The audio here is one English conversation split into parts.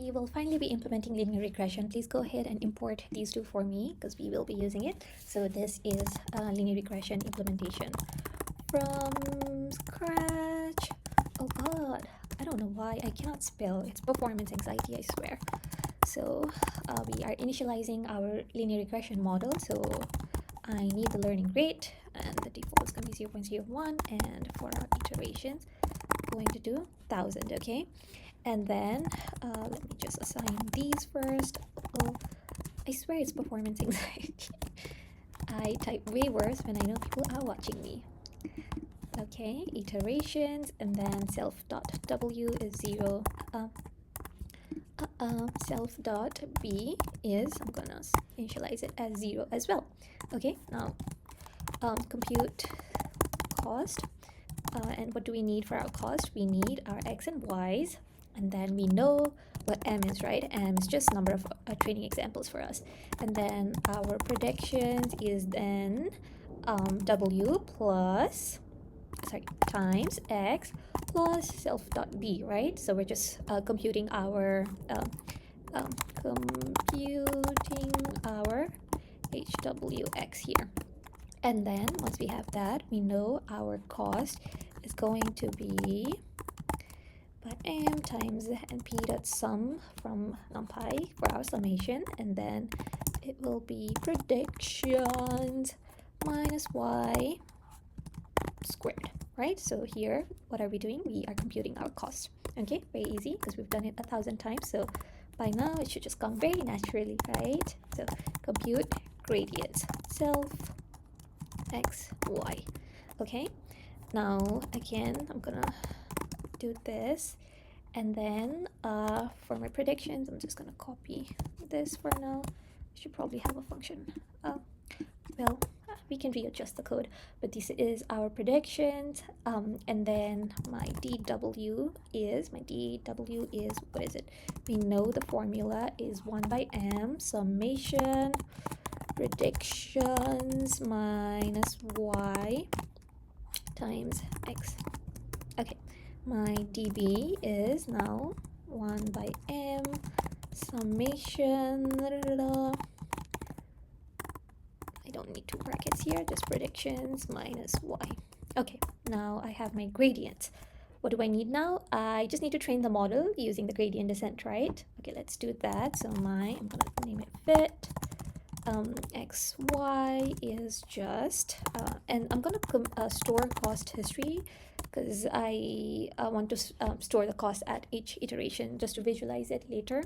we will finally be implementing linear regression. Please go ahead and import these two for me because we will be using it. So this is linear regression implementation from scratch. Oh god, I don't know why I cannot spell. It's performance anxiety, I swear. So we are initializing our linear regression model. So I need the learning rate, and the default is going to be 0.01, and for our iterations going to do 1000. Okay, and then let me just assign these first. Oh, I swear it's performance anxiety. I type way worse when I know people are watching me. Okay, iterations, and then self.w is 0. Self.b is, I'm gonna initialize it as 0 as well. Okay, now compute cost, and what do we need for our cost? We need our x and y's, and then we know what m is, right? M is just number of training examples for us, and then our predictions is then w plus times x plus self.b, right? So we're just computing our hwx here. And then once we have that, we know our cost is going to be m times np dot sum from numpy for our summation, and then it will be predictions minus y squared, right? So here, what are we doing? We are computing our cost. Okay, very easy because we've done it 1000 times. So by now it should just come very naturally, right? So compute gradients, self x, y. Okay, now again, I'm gonna do this, and then for my predictions, I'm just gonna copy this for now. I should probably have a function. Well, we can readjust the code, but this is our predictions, and then my dw is what is it? We know the formula is 1 by m summation predictions minus y times x. Okay, my db is now 1 by m summation I don't need two brackets here, just predictions minus y. Okay, now I have my gradient. What do I need now? I just need to train the model using the gradient descent, right? Okay, let's do that. So I'm gonna name it fit. xy is just and I'm gonna store cost history because I want to store the cost at each iteration just to visualize it later.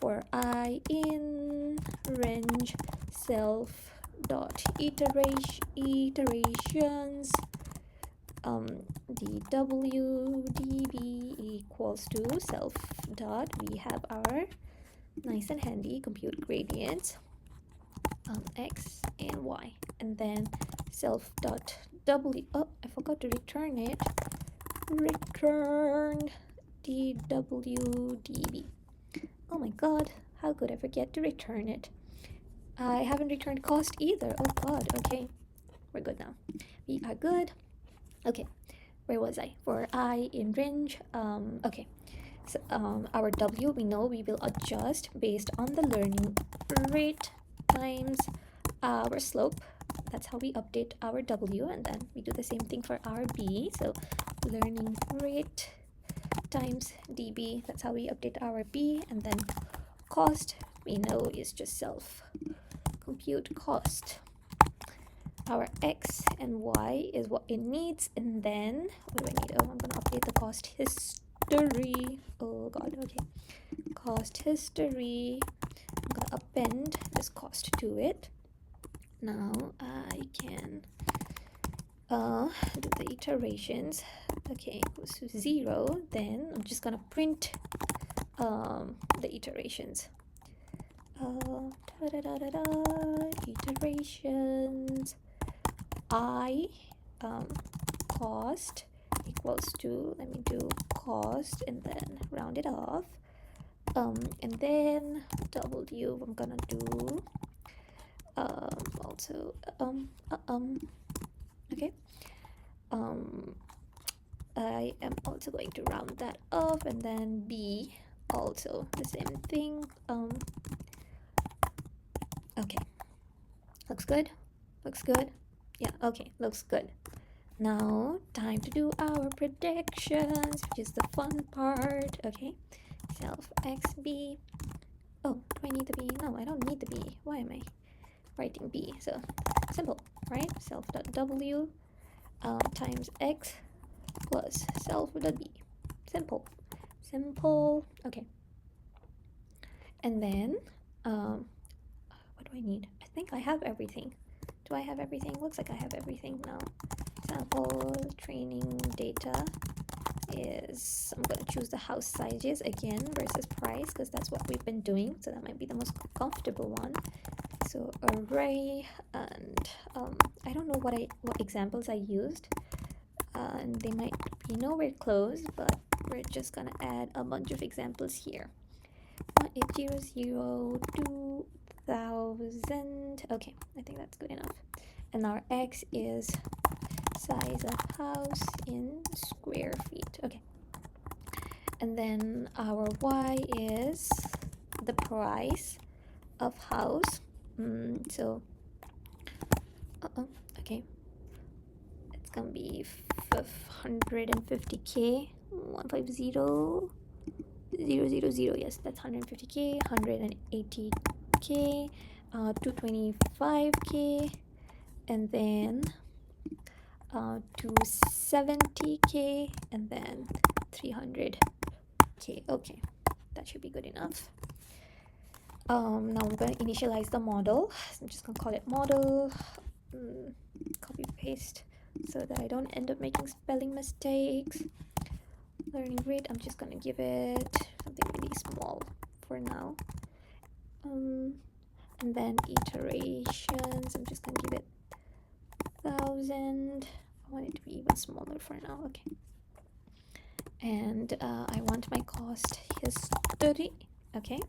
For I in range self dot iterations dw db equals to self dot, we have our nice and handy compute gradients x and y, and then self dot w, oh, I forgot to return it, return dw db. Oh my god, how could I forget to return it? I haven't returned cost either. Oh god, okay, we're good now. We are good. Okay, where was I? For I in range, okay, so our w, we know we will adjust based on the learning rate times our slope. That's how we update our w, and then we do the same thing for our b. So learning rate times db, that's how we update our b, and then cost we know is just self compute cost. Our x and y is what it needs, and then what do I need? Oh, I'm gonna update the cost history. Oh god, okay, cost history, I'm gonna append this cost to it. Now I can do the iterations. Okay, equals to 0, then I'm just gonna print the iterations. Iterations I cost equals to, let me do cost and then round it off, and then w, I'm gonna do also okay, I am also going to round that off, and then b, also the same thing. Okay, looks good. Looks good. Yeah, okay, looks good. Now, time to do our predictions, which is the fun part. Okay, self xb. Oh, do I need the b? No, I don't need the b. Why am I writing b? So, simple, right? Self.w times x plus self.b. Simple. Simple. Okay. And then, what do I need? I think I have everything. Do I have everything? Looks like I have everything now. Sample training data is, I'm going to choose the house sizes again versus price because that's what we've been doing, so that might be the most comfortable one. So array, and I don't know what examples I used, and they might be nowhere close, but we're just gonna add a bunch of examples here. 18002,000. Okay, I think that's good enough. And our x is size of house in square feet. Okay, and then our y is the price of house. So okay, it's gonna be 150k, 150,000. Yes, that's 150k, 180k, 225k, and then 270k, and then 300k. Okay, that should be good enough. Now I'm going to initialize the model. So I'm just going to call it model. Copy paste so that I don't end up making spelling mistakes. Learning rate, I'm just going to give it something really small for now. And then iterations, I'm just going to give it 1,000. I want it to be even smaller for now. Okay. And I want my cost history. Okay.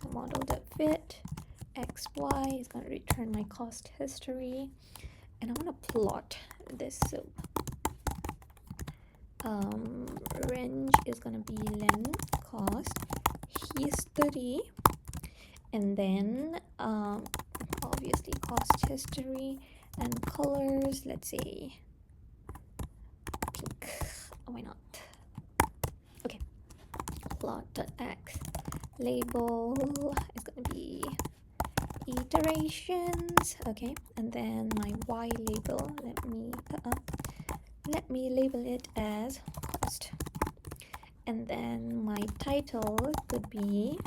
So model.fit xy is going to return my cost history, and I want to plot this. So range is going to be len cost history, and then obviously cost history, and colors, let's say pink. Why not? Okay, plot.x label is going to be iterations. Okay, and then my y label, let me label it as cost, and then my title could be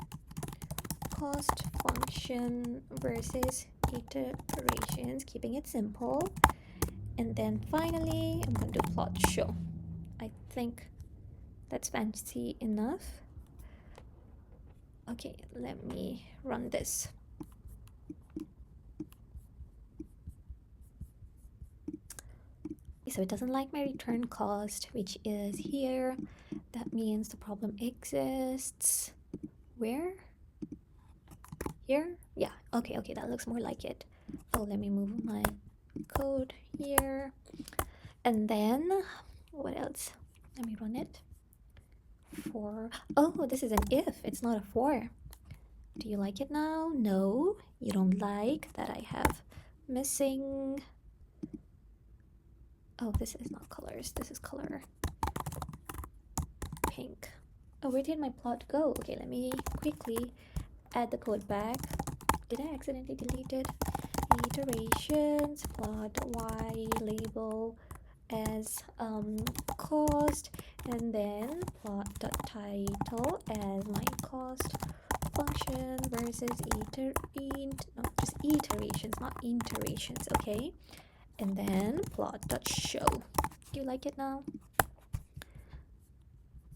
cost function versus iterations, keeping it simple. And then finally I'm going to do plot show. I think that's fancy enough. Okay, let me run this. So it doesn't like my return cost, which is here. That means the problem exists. Where? Here? Yeah, okay, that looks more like it. Oh, let me move my code here. And then, what else? Let me run it. For, oh, this is an if, it's not a for. Do you like it now? No, you don't like that I have missing. Oh, this is not colors, this is color pink. Oh, where did my plot go? Okay, let me quickly add the code back. Did I accidentally delete it? Iterations, plot y label as cost, and then plot.title as my cost function versus just iterations, not iterations. Okay, and then plot.show. Do you like it now?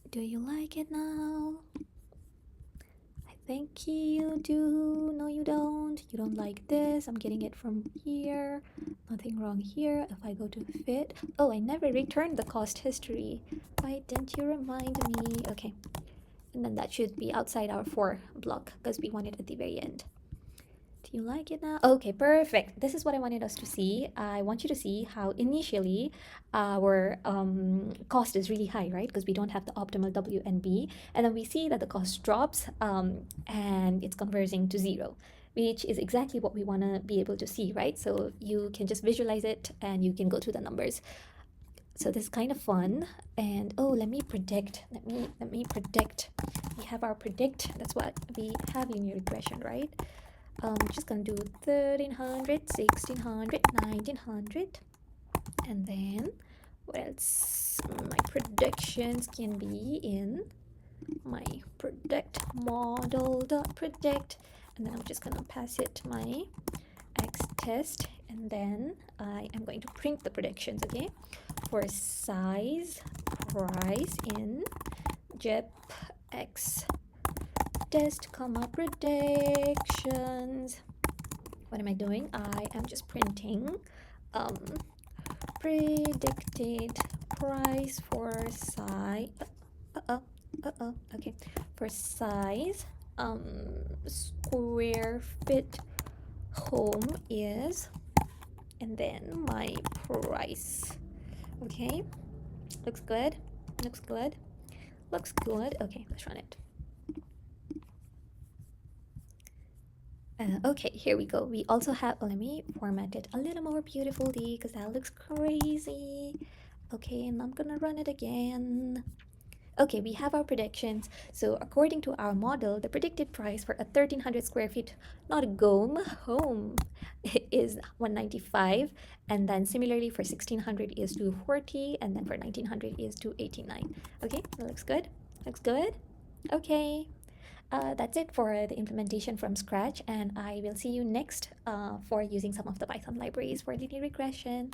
Do you like it now? I think you do. No, you don't. You don't like this. I'm getting it from here. Nothing wrong here. If I go to fit, oh, I never returned the cost history. Why didn't you remind me? Okay, and then that should be outside our for block because we want it at the very end. Do you like it now? Okay, perfect. This is what I wanted us to see. I want you to see how initially our cost is really high, right? Because we don't have the optimal W and B. And then we see that the cost drops and it's converging to zero, which is exactly what we want to be able to see, right? So you can just visualize it and you can go through the numbers. So this is kind of fun. And oh, let me predict. Let me predict. We have our predict. That's what we have in linear regression, right? Just gonna do 1300, 1600, 1900, and then what else? My predictions can be in my predict model.predict, and then I'm just gonna pass it my x test, and then I am going to print the predictions, okay, for size, price in jep x test comma predictions. What am I doing? I am just printing predicted price for size okay, for size square feet home is, and then my price. Okay, looks good, looks good, looks good. Okay, let's run it. Okay, here we go. We also have, let me format it a little more beautifully because that looks crazy. Okay, and I'm gonna run it again. Okay, we have our predictions. So according to our model, the predicted price for a 1300 square feet, not a home is 195, and then similarly for 1600 is 240, and then for 1900 is 289. Okay, that looks good. Looks good. Okay. That's it for the implementation from scratch, and I will see you next for using some of the Python libraries for linear regression.